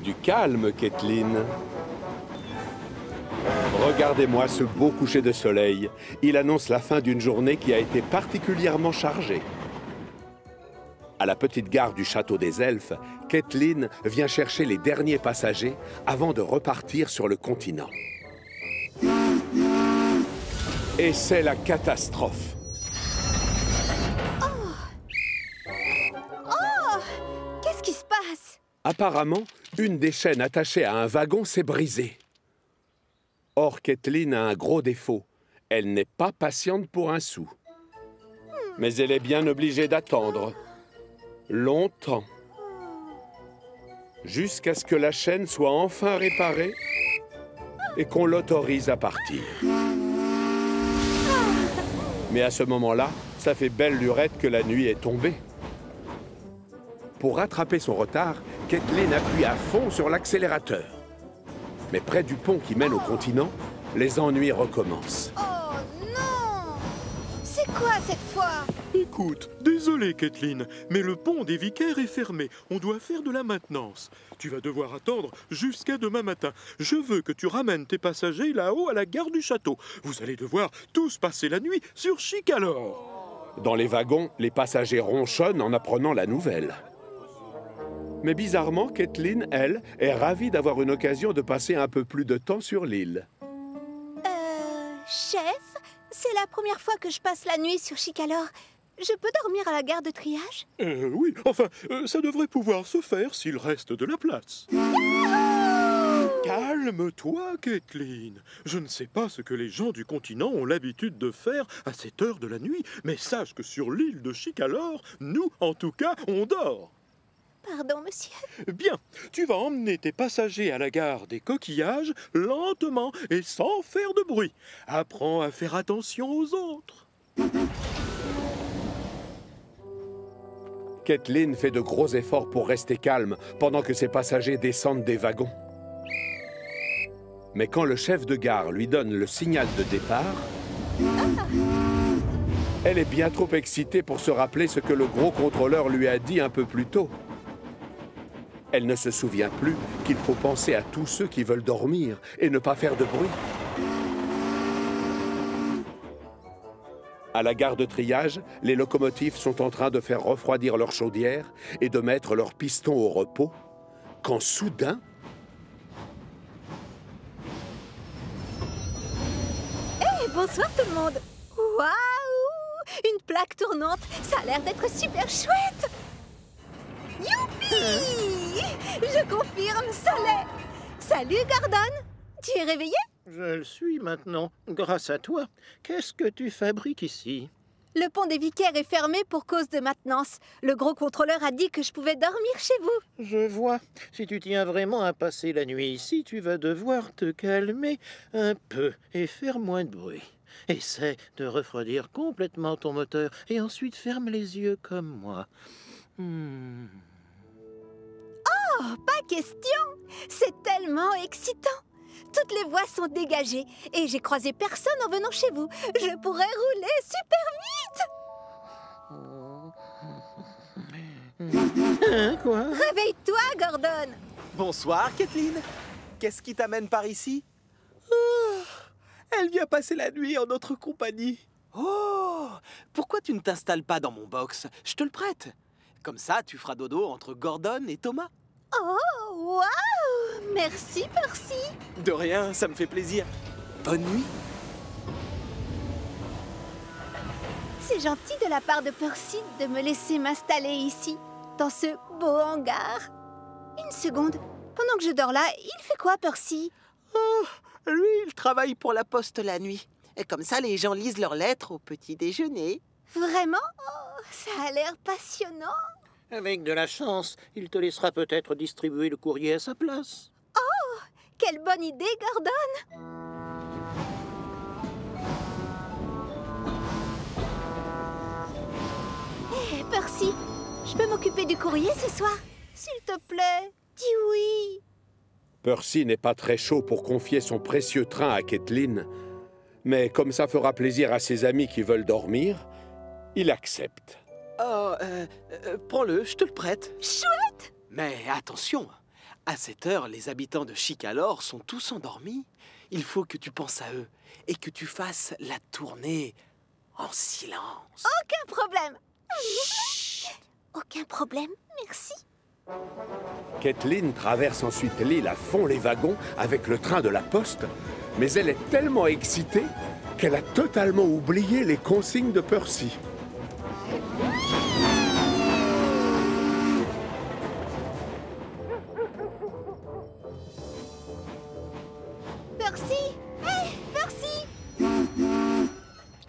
Du calme, Kathleen. Regardez-moi ce beau coucher de soleil. Il annonce la fin d'une journée qui a été particulièrement chargée. À la petite gare du Château des Elfes, Kathleen vient chercher les derniers passagers avant de repartir sur le continent. Et c'est la catastrophe. Qu'est-ce qui se passe? Apparemment, une des chaînes attachées à un wagon s'est brisée. Or, Kathleen a un gros défaut. Elle n'est pas patiente pour un sou. Mais elle est bien obligée d'attendre. Longtemps. Jusqu'à ce que la chaîne soit enfin réparée et qu'on l'autorise à partir. Mais à ce moment-là, ça fait belle lurette que la nuit est tombée. Pour rattraper son retard, Kathleen appuie à fond sur l'accélérateur. Mais près du pont qui mène au continent, les ennuis recommencent. Oh non! C'est quoi cette fois? Écoute, désolé Kathleen, mais le pont des Vicaires est fermé. On doit faire de la maintenance. Tu vas devoir attendre jusqu'à demain matin. Je veux que tu ramènes tes passagers là-haut à la gare du château. Vous allez devoir tous passer la nuit sur Chicalor. Dans les wagons, les passagers ronchonnent en apprenant la nouvelle. Mais bizarrement, Kathleen, elle, est ravie d'avoir une occasion de passer un peu plus de temps sur l'île. Chef, c'est la première fois que je passe la nuit sur Chicalor. Je peux dormir à la gare de triage? Oui, enfin, ça devrait pouvoir se faire s'il reste de la place. Calme-toi, Kathleen. Je ne sais pas ce que les gens du continent ont l'habitude de faire à cette heure de la nuit, mais sache que sur l'île de Chicalor, nous, en tout cas, on dort. Pardon, monsieur. Bien, tu vas emmener tes passagers à la gare des Coquillages lentement et sans faire de bruit. Apprends à faire attention aux autres. Kathleen fait de gros efforts pour rester calme pendant que ses passagers descendent des wagons. Mais quand le chef de gare lui donne le signal de départ, elle est bien trop excitée pour se rappeler ce que le gros contrôleur lui a dit un peu plus tôt. Elle ne se souvient plus qu'il faut penser à tous ceux qui veulent dormir et ne pas faire de bruit. À la gare de triage, les locomotives sont en train de faire refroidir leurs chaudières et de mettre leurs pistons au repos, quand soudain... Hey, bonsoir tout le monde. Waouh! Une plaque tournante, ça a l'air d'être super chouette. Youpi! Je confirme, ça l'est. Salut, Gordon. Tu es réveillé? Je le suis maintenant, grâce à toi. Qu'est-ce que tu fabriques ici? Le pont des Vicaires est fermé pour cause de maintenance. Le gros contrôleur a dit que je pouvais dormir chez vous. Je vois. Si tu tiens vraiment à passer la nuit ici, tu vas devoir te calmer un peu et faire moins de bruit. Essaie de refroidir complètement ton moteur et ensuite ferme les yeux comme moi. Oh, pas question! C'est tellement excitant! Toutes les voies sont dégagées et j'ai croisé personne en venant chez vous. Je pourrais rouler super vite! Quoi? Réveille-toi, Gordon! Bonsoir, Kathleen. Qu'est-ce qui t'amène par ici? Oh, elle vient passer la nuit en notre compagnie. Oh, pourquoi tu ne t'installes pas dans mon box? Je te le prête. Comme ça, tu feras dodo entre Gordon et Thomas. Oh, waouh! Merci, Percy! De rien, ça me fait plaisir. Bonne nuit. C'est gentil de la part de Percy de me laisser m'installer ici, dans ce beau hangar. Une seconde, pendant que je dors là, il fait quoi, Percy? Oh, lui, il travaille pour la poste la nuit. Et comme ça, les gens lisent leurs lettres au petit déjeuner. Vraiment? Oh, ça a l'air passionnant. Avec de la chance, il te laissera peut-être distribuer le courrier à sa place. Oh, quelle bonne idée, Gordon! Hé, Percy, je peux m'occuper du courrier ce soir? S'il te plaît, dis oui. Percy n'est pas très chaud pour confier son précieux train à Kathleen, mais comme ça fera plaisir à ses amis qui veulent dormir, il accepte. Oh, prends-le, je te le prête. Chouette! Mais attention, À cette heure, les habitants de Chicalor sont tous endormis. Il faut que tu penses à eux et que tu fasses la tournée en silence. Aucun problème. Aucun problème, merci. Kathleen traverse ensuite l'île à fond les wagons avec le train de la poste, mais elle est tellement excitée qu'elle a totalement oublié les consignes de Percy. Percy! Hé, Percy!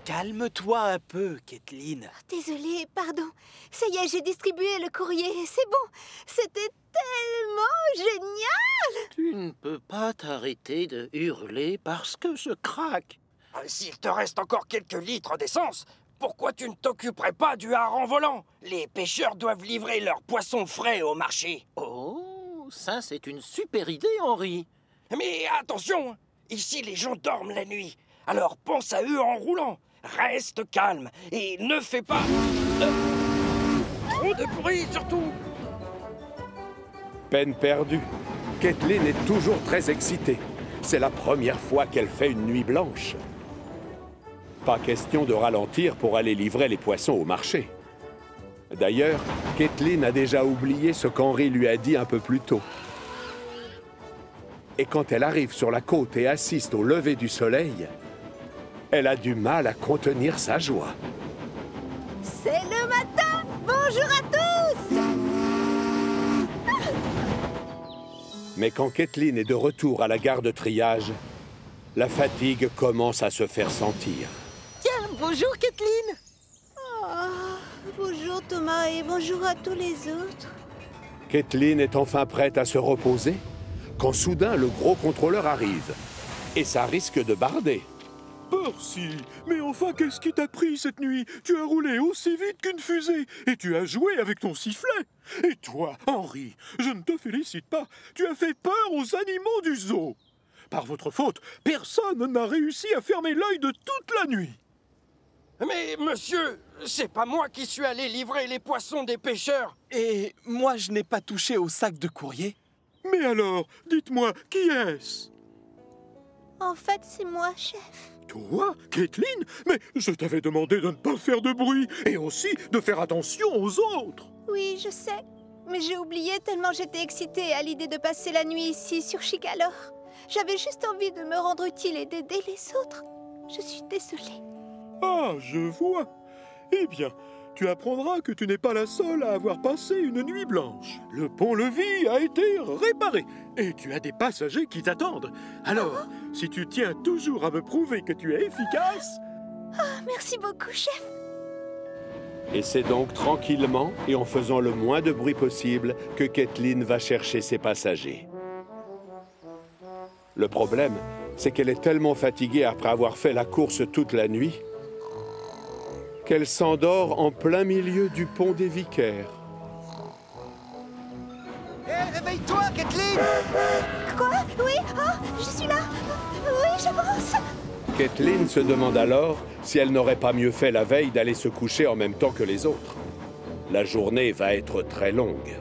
Calme-toi un peu, Kathleen. Désolée, pardon. Ça y est, j'ai distribué le courrier. C'est bon. C'était tellement génial! Tu ne peux pas t'arrêter de hurler parce que je craque. S'il te reste encore quelques litres d'essence, pourquoi tu ne t'occuperais pas du hareng volant? Les pêcheurs doivent livrer leurs poissons frais au marché. Oh, ça c'est une super idée, Henri. Mais attention, ici les gens dorment la nuit. Alors pense à eux en roulant. Reste calme et ne fais pas... trop de bruit surtout. Peine perdue. Kathleen est toujours très excitée. C'est la première fois qu'elle fait une nuit blanche. Pas question de ralentir pour aller livrer les poissons au marché. D'ailleurs, Kathleen a déjà oublié ce qu'Henri lui a dit un peu plus tôt. Et quand elle arrive sur la côte et assiste au lever du soleil, elle a du mal à contenir sa joie. C'est le matin! Bonjour à tous! Mais quand Kathleen est de retour à la gare de triage, la fatigue commence à se faire sentir. Tiens, bonjour Kathleen. Bonjour Thomas et bonjour à tous les autres. Kathleen est enfin prête à se reposer quand soudain le gros contrôleur arrive. Et ça risque de barder. Percy, mais enfin, qu'est-ce qui t'a pris cette nuit? Tu as roulé aussi vite qu'une fusée et tu as joué avec ton sifflet. Et toi, Henri, je ne te félicite pas. Tu as fait peur aux animaux du zoo. Par votre faute, personne n'a réussi à fermer l'œil de toute la nuit. Mais monsieur, c'est pas moi qui suis allé livrer les poissons des pêcheurs. Et moi, je n'ai pas touché au sac de courrier. Mais alors, dites-moi, qui est-ce? En fait, c'est moi, chef. Toi, Kathleen? Mais je t'avais demandé de ne pas faire de bruit et aussi de faire attention aux autres. Oui, je sais. Mais j'ai oublié tellement j'étais excitée à l'idée de passer la nuit ici, sur Chicalor. J'avais juste envie de me rendre utile et d'aider les autres. Je suis désolée. Ah, je vois. Eh bien, tu apprendras que tu n'es pas la seule à avoir passé une nuit blanche. Le pont-levis a été réparé et tu as des passagers qui t'attendent. Alors, si tu tiens toujours à me prouver que tu es efficace... Merci beaucoup, chef. Et c'est donc tranquillement et en faisant le moins de bruit possible que Kathleen va chercher ses passagers. Le problème, c'est qu'elle est tellement fatiguée après avoir fait la course toute la nuit qu'elle s'endort en plein milieu du pont des Vicaires. Hé, réveille-toi Kathleen. Quoi? Oui? Oh, je suis là. Oui, j'avance. Kathleen se demande alors si elle n'aurait pas mieux fait la veille d'aller se coucher en même temps que les autres. La journée va être très longue.